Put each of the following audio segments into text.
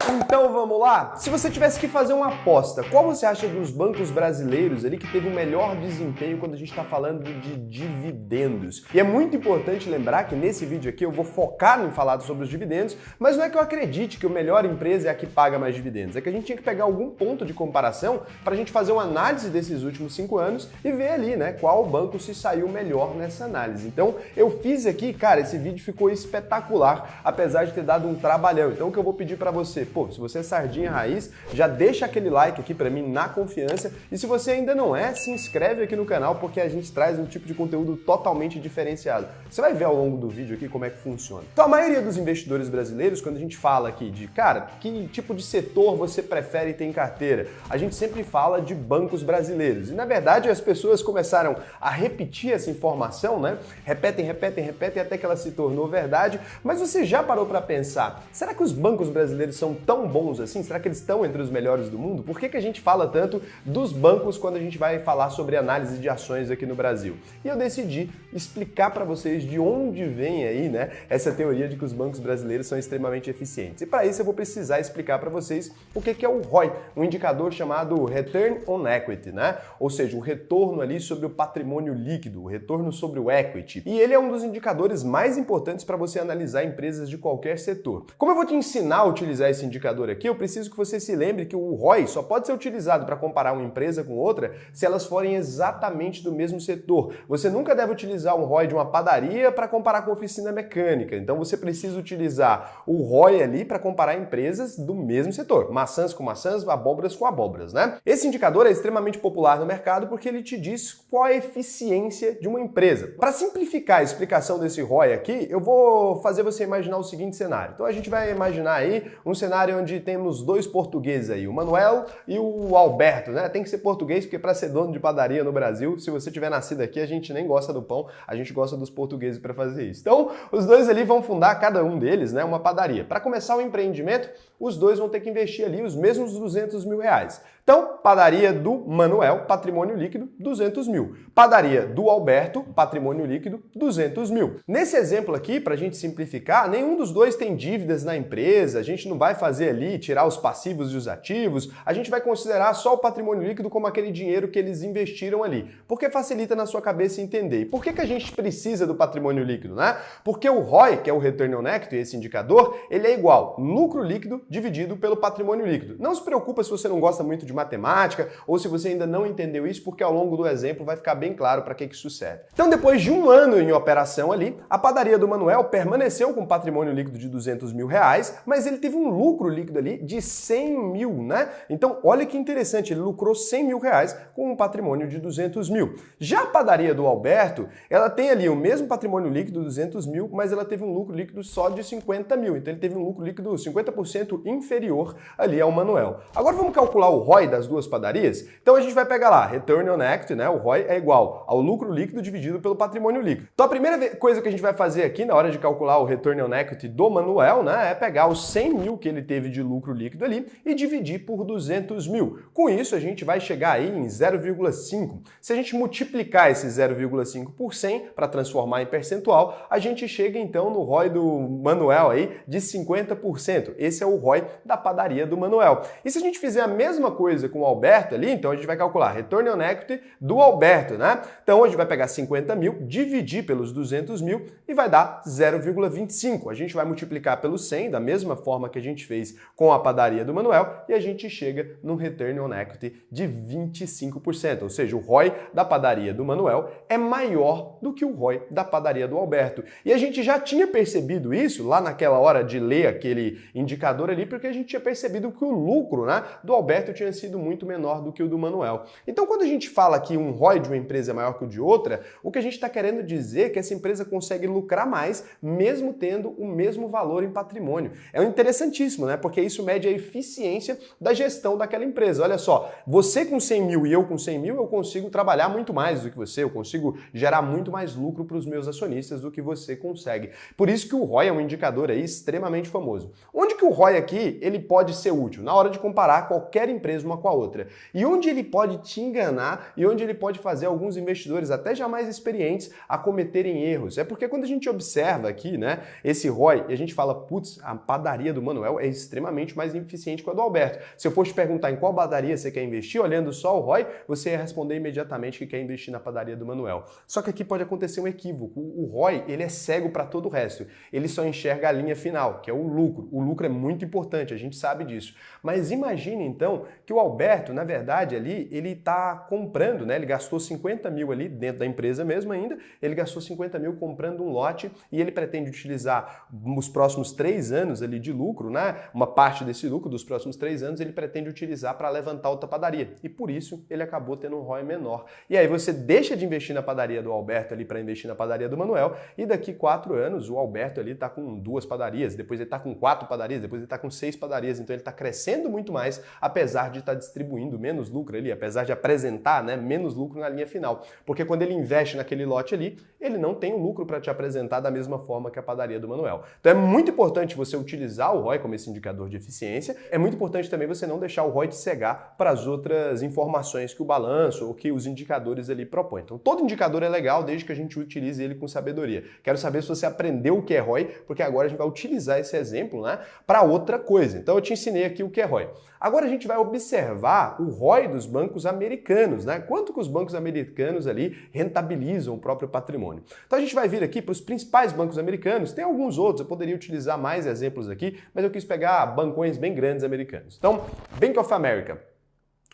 Então vamos lá? Se você tivesse que fazer uma aposta, qual você acha dos bancos brasileiros ali que teve o melhor desempenho quando a gente está falando de dividendos? E é muito importante lembrar que nesse vídeo aqui eu vou focar em falar sobre os dividendos, mas não é que eu acredite que a melhor empresa é a que paga mais dividendos, é que a gente tinha que pegar algum ponto de comparação para a gente fazer uma análise desses últimos 5 anos e ver ali, né, qual banco se saiu melhor nessa análise. Então eu fiz aqui, cara, esse vídeo ficou espetacular, apesar de ter dado um trabalhão. Então o que eu vou pedir para você, se você é sardinha raiz, já deixa aquele like aqui para mim na confiança, e se você ainda não é, se inscreve aqui no canal porque a gente traz um tipo de conteúdo totalmente diferenciado. Você vai ver ao longo do vídeo aqui como é que funciona. Então a maioria dos investidores brasileiros, quando a gente fala aqui de, cara, que tipo de setor você prefere ter em carteira, a gente sempre fala de bancos brasileiros. E na verdade as pessoas começaram a repetir essa informação, né? Repetem até que ela se tornou verdade, mas você já parou para pensar, será que os bancos brasileiros são tão bons assim? Será que eles estão entre os melhores do mundo? Por que a gente fala tanto dos bancos quando a gente vai falar sobre análise de ações aqui no Brasil? E eu decidi explicar para vocês de onde vem aí, né, essa teoria de que os bancos brasileiros são extremamente eficientes. E para isso eu vou precisar explicar para vocês o que é o ROI, um indicador chamado Return on Equity, né? Ou seja, o retorno ali sobre o patrimônio líquido, o retorno sobre o equity. E ele é um dos indicadores mais importantes para você analisar empresas de qualquer setor. Como eu vou te ensinar a utilizar esse indicador aqui, eu preciso que você se lembre que o ROI só pode ser utilizado para comparar uma empresa com outra se elas forem exatamente do mesmo setor. Você nunca deve utilizar um ROI de uma padaria para comparar com oficina mecânica. Então você precisa utilizar o ROI ali para comparar empresas do mesmo setor. Maçãs com maçãs, abóboras com abóboras, né? Esse indicador é extremamente popular no mercado porque ele te diz qual é a eficiência de uma empresa. Para simplificar a explicação desse ROI aqui, eu vou fazer você imaginar o seguinte cenário. Então a gente vai imaginar aí um cenário onde temos dois portugueses aí, o Manuel e o Alberto, né? Tem que ser português porque para ser dono de padaria no Brasil, se você tiver nascido aqui, a gente nem gosta do pão, a gente gosta dos portugueses para fazer isso. Então, os dois ali vão fundar, cada um deles, né, uma padaria. Para começar o empreendimento, os dois vão ter que investir ali os mesmos 200 mil reais. Então, padaria do Manuel, patrimônio líquido, 200 mil. Padaria do Alberto, patrimônio líquido, 200 mil. Nesse exemplo aqui, para a gente simplificar, nenhum dos dois tem dívidas na empresa, a gente não vai fazer ali, tirar os passivos e os ativos, a gente vai considerar só o patrimônio líquido como aquele dinheiro que eles investiram ali, porque facilita na sua cabeça entender. E por que a gente precisa do patrimônio líquido, né? Porque o ROI, que é o Return on Equity, esse indicador, ele é igual lucro líquido dividido pelo patrimônio líquido. Não se preocupa se você não gosta muito de matemática ou se você ainda não entendeu isso, porque ao longo do exemplo vai ficar bem claro para que isso serve. Então, depois de um ano em operação ali, a padaria do Manuel permaneceu com patrimônio líquido de 200 mil reais, mas ele teve um lucro líquido ali de 100 mil, né? Então, olha que interessante, ele lucrou 100 mil reais com um patrimônio de 200 mil. Já a padaria do Alberto, ela tem ali o mesmo patrimônio líquido, 200 mil, mas ela teve um lucro líquido só de 50 mil. Então, ele teve um lucro líquido 50% inferior ali ao Manuel. Agora, vamos calcular o ROI das duas padarias? Então, a gente vai pegar lá, Return on Equity, né? O ROI é igual ao lucro líquido dividido pelo patrimônio líquido. Então, a primeira coisa que a gente vai fazer aqui na hora de calcular o Return on Equity do Manuel, né, é pegar os 100 mil que ele teve de lucro líquido ali e dividir por 200 mil. Com isso, a gente vai chegar aí em 0,5. Se a gente multiplicar esse 0,5 por 100 para transformar em percentual, a gente chega então no ROI do Manuel aí de 50%. Esse é o ROI da padaria do Manuel. E se a gente fizer a mesma coisa com o Alberto ali, então a gente vai calcular Return on Equity do Alberto, né? Então a gente vai pegar 50 mil, dividir pelos 200 mil e vai dar 0,25. A gente vai multiplicar pelo 100, da mesma forma que a gente fez com a padaria do Manuel, e a gente chega num Return on Equity de 25%. Ou seja, o ROI da padaria do Manuel é maior do que o ROI da padaria do Alberto. E a gente já tinha percebido isso lá naquela hora de ler aquele indicador ali, porque a gente tinha percebido que o lucro, né, do Alberto tinha sido muito menor do que o do Manuel. Então, quando a gente fala que um ROI de uma empresa é maior que o de outra, o que a gente está querendo dizer é que essa empresa consegue lucrar mais, mesmo tendo o mesmo valor em patrimônio. É interessantíssimo, né? Porque isso mede a eficiência da gestão daquela empresa. Olha só, você com 100 mil e eu com 100 mil, eu consigo trabalhar muito mais do que você, eu consigo gerar muito mais lucro para os meus acionistas do que você consegue. Por isso que o ROI é um indicador aí extremamente famoso. Onde que o ROI aqui, ele pode ser útil? Na hora de comparar qualquer empresa uma com a outra. E onde ele pode te enganar e onde ele pode fazer alguns investidores até já mais experientes a cometerem erros. É porque quando a gente observa aqui, né, esse ROI e a gente fala, putz, a padaria do Manuel é extremamente mais eficiente que a do Alberto. Se eu for te perguntar em qual padaria você quer investir, olhando só o ROI, você ia responder imediatamente que quer investir na padaria do Manuel. Só que aqui pode acontecer um equívoco. O ROI, ele é cego para todo o resto. Ele só enxerga a linha final, que é o lucro. O lucro é muito importante, a gente sabe disso. Mas imagine então que o Alberto, na verdade, ali, ele está comprando, né? Ele gastou 50 mil ali dentro da empresa mesmo ainda, ele gastou 50 mil comprando um lote e ele pretende utilizar os próximos 3 anos ali de lucro, né? Uma parte desse lucro dos próximos 3 anos ele pretende utilizar para levantar outra padaria. E por isso ele acabou tendo um ROI menor. E aí você deixa de investir na padaria do Alberto ali para investir na padaria do Manuel e daqui 4 anos o Alberto ali está com 2 padarias, depois ele está com 4 padarias, depois ele está com 6 padarias. Então ele está crescendo muito mais, apesar de estar distribuindo menos lucro ali, apesar de apresentar, né, menos lucro na linha final. Porque quando ele investe naquele lote ali, ele não tem o lucro para te apresentar da mesma forma que a padaria do Manuel. Então é muito importante você utilizar o ROI como esse indicador de eficiência. É muito importante também você não deixar o ROI te cegar para as outras informações que o balanço ou que os indicadores ali propõem. Então todo indicador é legal desde que a gente utilize ele com sabedoria. Quero saber se você aprendeu o que é ROI, porque agora a gente vai utilizar esse exemplo, né, para outra coisa. Então eu te ensinei aqui o que é ROI. Agora a gente vai observar o ROI dos bancos americanos, né? Quanto que os bancos americanos ali rentabilizam o próprio patrimônio. Então a gente vai vir aqui para os principais bancos americanos, tem alguns outros, eu poderia utilizar mais exemplos aqui, mas eu quis pegar bancões bem grandes americanos. Então, Bank of America.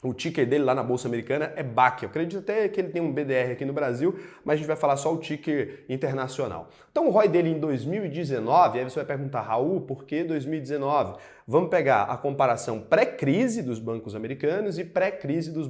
O ticker dele lá na Bolsa Americana é BAC. Eu acredito até que ele tem um BDR aqui no Brasil, mas a gente vai falar só o ticker internacional. Então o ROI dele em 2019, aí você vai perguntar, Raul, por que 2019? Vamos pegar a comparação pré-crise dos bancos americanos e pré-crise dos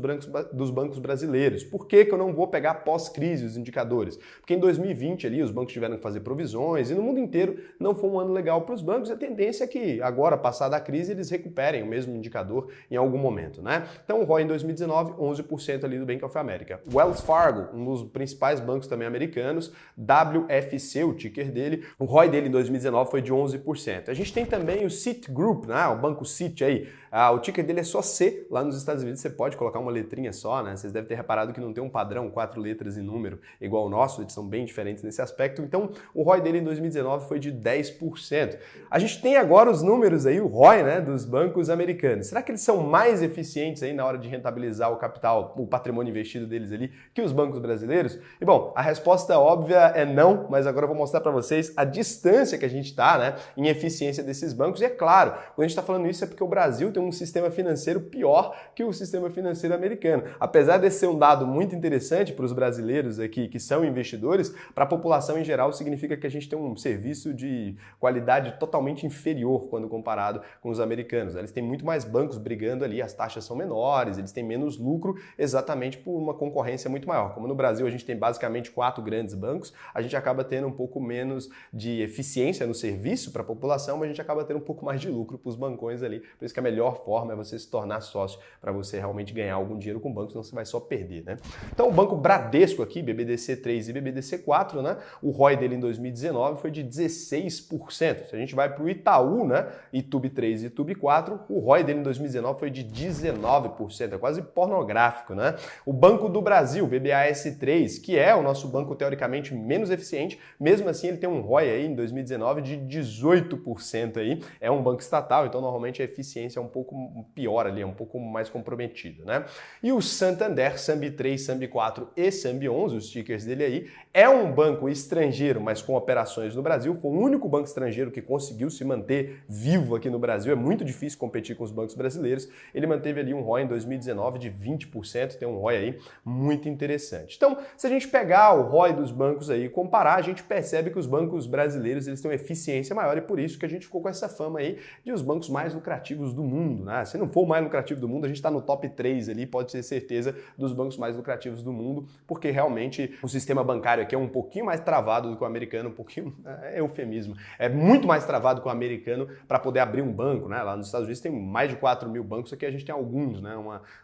bancos brasileiros. Por que que eu não vou pegar pós-crise os indicadores? Porque em 2020 ali os bancos tiveram que fazer provisões e no mundo inteiro não foi um ano legal para os bancos. A tendência é que agora, passada a crise, eles recuperem o mesmo indicador em algum momento, né? Então o ROI em 2019, 11% ali do Bank of America. Wells Fargo, um dos principais bancos também americanos, WFC, o ticker dele, o ROI dele em 2019 foi de 11%. A gente tem também o Citigroup, né? O banco Citi aí, o ticker dele é só C, lá nos Estados Unidos você pode colocar uma letrinha só, né? Vocês devem ter reparado que não tem um padrão, 4 letras e número, igual o nosso, eles são bem diferentes nesse aspecto. Então o ROI dele em 2019 foi de 10%. A gente tem agora os números aí, o ROI, né, dos bancos americanos. Será que eles são mais eficientes aí na hora de rentabilizar o capital, o patrimônio investido deles ali, que os bancos brasileiros? E bom, a resposta óbvia é não, mas agora eu vou mostrar para vocês a distância que a gente está, né, em eficiência desses bancos. E é claro, quando a gente está falando isso é porque o Brasil tem um sistema financeiro pior que o sistema financeiro americano. Apesar de ser um dado muito interessante para os brasileiros aqui que são investidores, para a população em geral significa que a gente tem um serviço de qualidade totalmente inferior quando comparado com os americanos. Eles têm muito mais bancos brigando ali, as taxas são menores, eles têm menos lucro exatamente por uma concorrência muito maior. Como no Brasil a gente tem basicamente 4 grandes bancos, a gente acaba tendo um pouco menos de eficiência no serviço para a população, mas a gente acaba tendo um pouco mais de lucro para os bancões ali. Por isso que a melhor forma é você se tornar sócio para você realmente ganhar algum dinheiro com o banco, senão você vai só perder, né? Então o Banco Bradesco aqui, BBDC3 e BBDC4, né? O ROI dele em 2019 foi de 16%. Se a gente vai para o Itaú, né? ITUB3 e ITUB4, o ROI dele em 2019 foi de 19%. É quase pornográfico, né? O Banco do Brasil, BBAS3, que é o nosso banco teoricamente menos eficiente, mesmo assim ele tem um ROI aí em 2019 de 18% aí. É um banco estatal, então normalmente a eficiência é um pouco pior ali, é um pouco mais comprometida, né? E o Santander, SAMB3, SAMB4 e SAMB11, os tickers dele aí, é um banco estrangeiro, mas com operações no Brasil. Foi o único banco estrangeiro que conseguiu se manter vivo aqui no Brasil. É muito difícil competir com os bancos brasileiros. Ele manteve ali um ROI em 2019 de 20%, tem um ROI aí muito interessante. Então, se a gente pegar o ROI dos bancos aí e comparar, a gente percebe que os bancos brasileiros eles têm uma eficiência maior e por isso que a gente ficou com essa fama aí de os bancos mais lucrativos do mundo, né? Se não for o mais lucrativo do mundo, a gente está no top 3 ali, pode ter certeza dos bancos mais lucrativos do mundo, porque realmente o sistema bancário aqui é um pouquinho mais travado do que o americano, um pouquinho, é eufemismo, é muito mais travado que o americano para poder abrir um banco, né? Lá nos Estados Unidos tem mais de 4 mil bancos, aqui a gente tem alguns, né?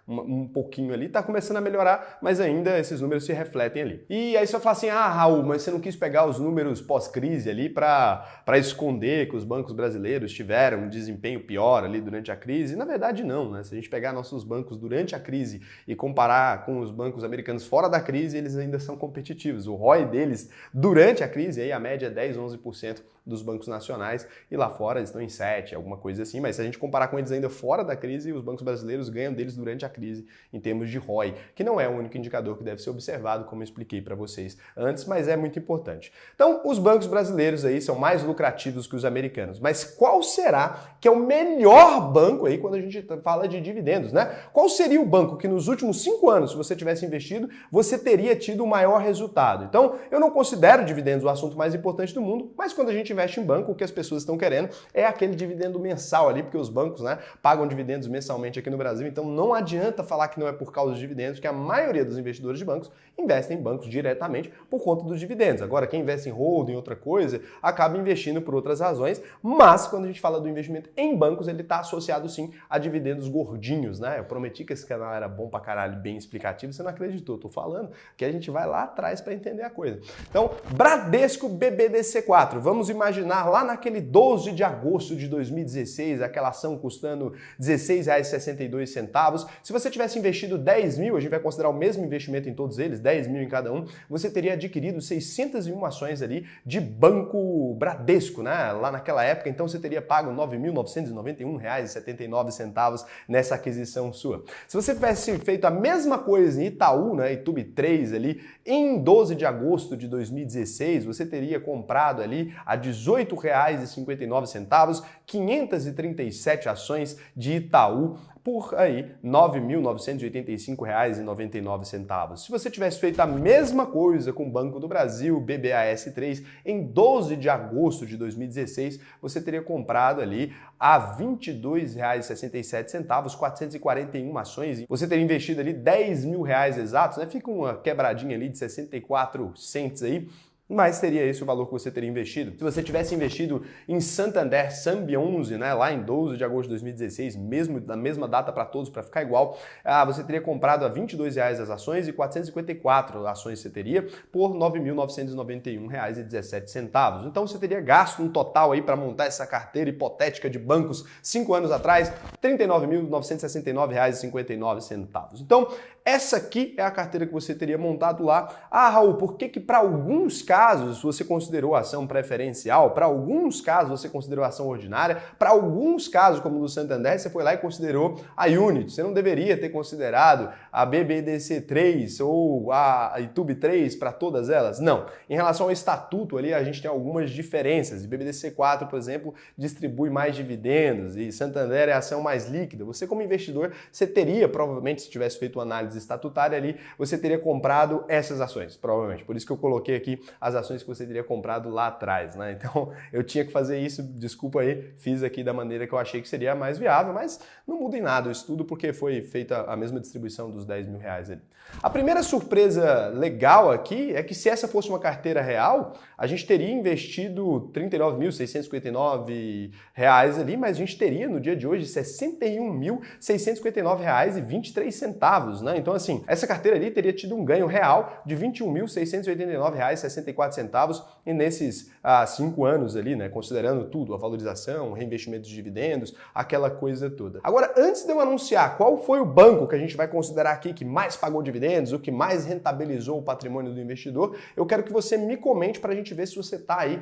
Um pouquinho ali, tá começando a melhorar, mas ainda esses números se refletem ali. E aí você vai falar assim, Raul, mas você não quis pegar os números pós-crise ali para esconder que os bancos brasileiros tiveram um desempenho pior ali durante a crise? Na verdade não, né? Se a gente pegar nossos bancos durante a crise e comparar com os bancos americanos fora da crise, eles ainda são competitivos. O ROI deles durante a crise, aí a média é 10, 11% dos bancos nacionais e lá fora eles estão em 7, alguma coisa assim, mas se a gente comparar com eles ainda fora da crise, os bancos brasileiros ganham deles durante a crise em termos de ROI, que não é o único indicador que deve ser observado, como eu expliquei para vocês antes, mas é muito importante. Então, os bancos brasileiros aí são mais lucrativos que os americanos, mas qual será que é o melhor banco aí quando a gente fala de dividendos, né? Qual seria o banco que nos últimos 5 anos, se você tivesse investido, você teria tido o maior resultado? Então, eu não considero dividendos o assunto mais importante do mundo, mas quando a gente investe em banco, o que as pessoas estão querendo é aquele dividendo mensal ali, porque os bancos, né, pagam dividendos mensalmente aqui no Brasil, então não adianta falar que não é por causa dos dividendos, que a maioria dos investidores de bancos investem em bancos diretamente por conta dos dividendos. Agora, quem investe em holding, outra coisa, acaba investindo por outras razões, mas quando a gente fala do investimento em bancos, ele está associado sim a dividendos gordinhos, né? Eu prometi que esse canal era bom pra caralho, bem explicativo, você não acreditou, tô falando que a gente vai lá atrás para entender a coisa. Então, Bradesco BBDC4, vamos imaginar lá naquele 12 de agosto de 2016, aquela ação custando R$16,62, se você tivesse investido 10 mil, a gente vai considerar o mesmo investimento em todos eles, 10 mil em cada um, você teria adquirido 601 ações ali de Banco Bradesco, né? Lá naquela época, então você teria pago R$ 9.991,79 nessa aquisição sua. Se você tivesse feito a mesma coisa em Itaú, né, Itubi 3 ali, em 12 de agosto de 2016, você teria comprado ali a R$ 18,59, 537 ações de Itaú por aí R$ 9.985,99. Se você tivesse feito a mesma coisa com o Banco do Brasil, BBAS3, em 12 de agosto de 2016, você teria comprado ali a R$ 22,67, 441 ações. Você teria investido ali R$10 mil exatos, né? Fica uma quebradinha ali de 64 cents aí, mas seria esse o valor que você teria investido. Se você tivesse investido em Santander Sambi 11, né, lá em 12 de agosto de 2016, mesmo na mesma data para todos, para ficar igual, você teria comprado a R$ 22 as ações e 454 ações você teria por R$ 9.991,17. Então você teria gasto um total aí para montar essa carteira hipotética de bancos 5 anos atrás, R$ 39.969,59. Então, essa aqui é a carteira que você teria montado lá. Ah, Raul, por que para alguns casos você considerou a ação preferencial, para alguns casos você considerou a ação ordinária, para alguns casos, como no Santander, você foi lá e considerou a Unity. Você não deveria ter considerado a BBDC3 ou a Itubi 3 para todas elas? Não. Em relação ao estatuto ali, a gente tem algumas diferenças. BBDC4, por exemplo, distribui mais dividendos e Santander é a ação mais líquida. Você, como investidor, você teria, provavelmente, se tivesse feito uma análise estatutária ali, você teria comprado essas ações, provavelmente. Por isso que eu coloquei aqui as ações que você teria comprado lá atrás, né? Então, eu tinha que fazer isso, desculpa aí, fiz aqui da maneira que eu achei que seria a mais viável, mas não muda em nada o estudo porque foi feita a mesma distribuição dos R$10 mil ali. A primeira surpresa legal aqui é que se essa fosse uma carteira real, a gente teria investido R$ 39.659 ali, mas a gente teria no dia de hoje R$ 61.659,23, né? Então, assim, essa carteira ali teria tido um ganho real de R$ 21.689,64 e nesses 5 anos ali, né? Considerando tudo, a valorização, o reinvestimento de dividendos, aquela coisa toda. Agora, antes de eu anunciar qual foi o banco que a gente vai considerar aqui que mais pagou dividendos, o que mais rentabilizou o patrimônio do investidor, eu quero que você me comente para a gente ver se você está aí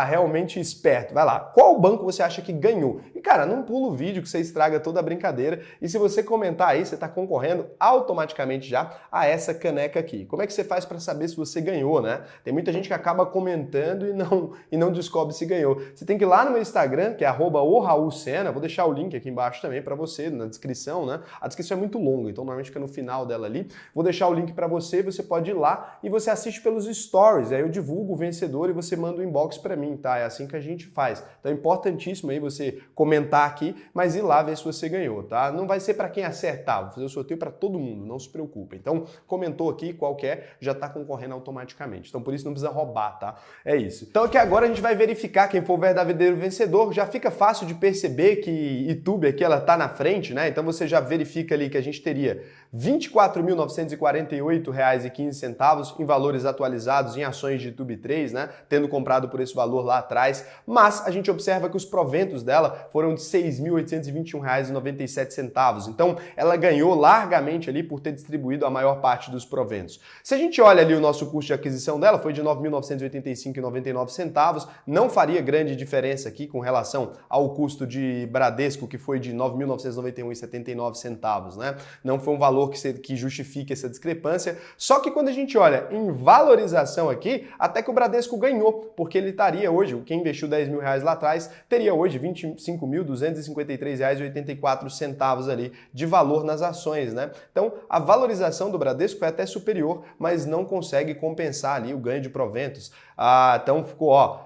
realmente esperto. Vai lá, qual banco você acha que ganhou? E cara, não pula o vídeo que você estraga toda a brincadeira e se você comentar aí, você está concorrendo automaticamente já a essa caneca aqui. Como é que você faz para saber se você ganhou, né? Tem muita gente que acaba comentando e não descobre se ganhou. Você tem que ir lá no meu Instagram, que é @oraulsena, vou deixar o link aqui embaixo também para você, na descrição, né? A descrição é muito longa, então normalmente fica no final dela ali. Vou deixar o link para você pode ir lá e você assiste pelos stories, aí eu divulgo o vencedor e você manda o inbox para mim, tá? É assim que a gente faz. Então é importantíssimo aí você comentar aqui, mas ir lá ver se você ganhou, tá? Não vai ser para quem acertar, vou fazer o sorteio para todo mundo, não se preocupe. Então, comentou aqui qualquer, já está concorrendo automaticamente. Então, por isso não precisa roubar, tá? É isso. Então, aqui agora a gente vai verificar quem for o verdadeiro vencedor. Já fica fácil de perceber que Itubi aqui, ela tá na frente, né? Então, você já verifica ali que a gente teria R$ 24.948,15 em valores atualizados em ações de Itubi 3, né? Tendo comprado por esse valor lá atrás. Mas a gente observa que os proventos dela foram de R$ 6.821,97. Então, ela ganhou largamente ali por ter distribuído a maior parte dos proventos. Se a gente olha ali o nosso custo de aquisição dela, foi de R$ 9.985,99 centavos, não faria grande diferença aqui com relação ao custo de Bradesco, que foi de 9.991,79 centavos, né? Não foi um valor que justifique essa discrepância, só que quando a gente olha em valorização aqui, até que o Bradesco ganhou, porque ele estaria hoje, quem investiu 10 mil reais lá atrás, teria hoje 25.253,84 centavos ali de valor nas ações, né? Então, a valorização do Bradesco foi até superior, mas não consegue compensar ali o ganho de proventos. Então ficou,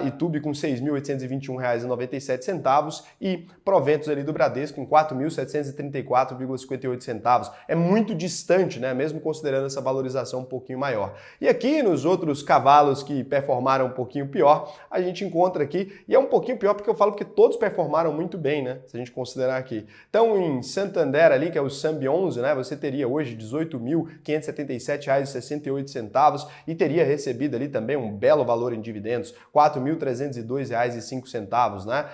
Itubi com R$ 6.821,97 e proventos ali do Bradesco em R$ 4.734,58 centavos. É muito distante, né? Mesmo considerando essa valorização um pouquinho maior. E aqui nos outros cavalos que performaram um pouquinho pior, a gente encontra aqui, e é um pouquinho pior porque eu falo que todos performaram muito bem, né? Se a gente considerar aqui. Então em Santander ali, que é o SAMB 11, né? Você teria hoje R$ 18.577,68 e teria recebido ali também um belo valor em dividendos, R$ 4.302,05, né?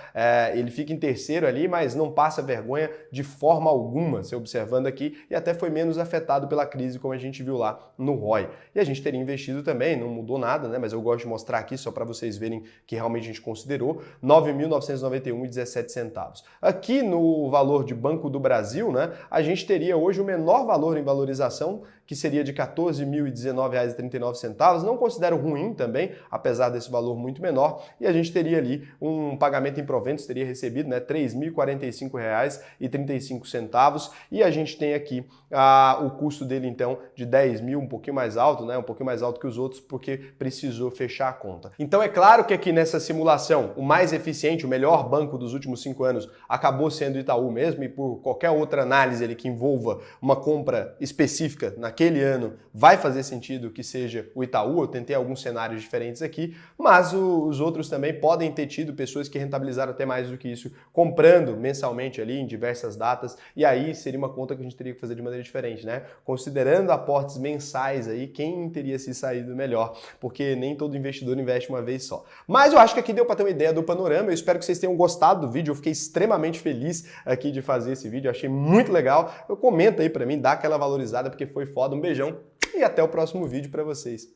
Ele fica em terceiro ali, mas não passa vergonha de forma alguma, se observando aqui, e até foi menos afetado pela crise, como a gente viu lá no ROI. E a gente teria investido também, não mudou nada, né? Mas eu gosto de mostrar aqui só para vocês verem que realmente a gente considerou, R$ 9.991,17. Aqui no valor de Banco do Brasil, né? A gente teria hoje o menor valor em valorização, que seria de R$ 14.019,39, não considero ruim também, apesar desse valor muito menor, e a gente teria ali um pagamento em proventos, teria recebido, né, R$ 3.045,35, e a gente tem aqui o custo dele então de 10 mil, um pouquinho mais alto, né, um pouquinho mais alto que os outros, porque precisou fechar a conta. Então é claro que aqui nessa simulação, o mais eficiente, o melhor banco dos últimos 5 anos acabou sendo o Itaú mesmo, e por qualquer outra análise ali que envolva uma compra específica naquele ano, vai fazer sentido que seja o Itaú. Eu tentei alguns cenários diferentes aqui, mas os outros também podem ter tido pessoas que rentabilizaram até mais do que isso, comprando mensalmente ali em diversas datas, e aí seria uma conta que a gente teria que fazer de maneira diferente, né? Considerando aportes mensais aí, quem teria se saído melhor, porque nem todo investidor investe uma vez só. Mas eu acho que aqui deu para ter uma ideia do panorama, eu espero que vocês tenham gostado do vídeo, eu fiquei extremamente feliz aqui de fazer esse vídeo, eu achei muito legal. Comenta aí para mim, dá aquela valorizada porque foi foda. Um beijão e até o próximo vídeo para vocês.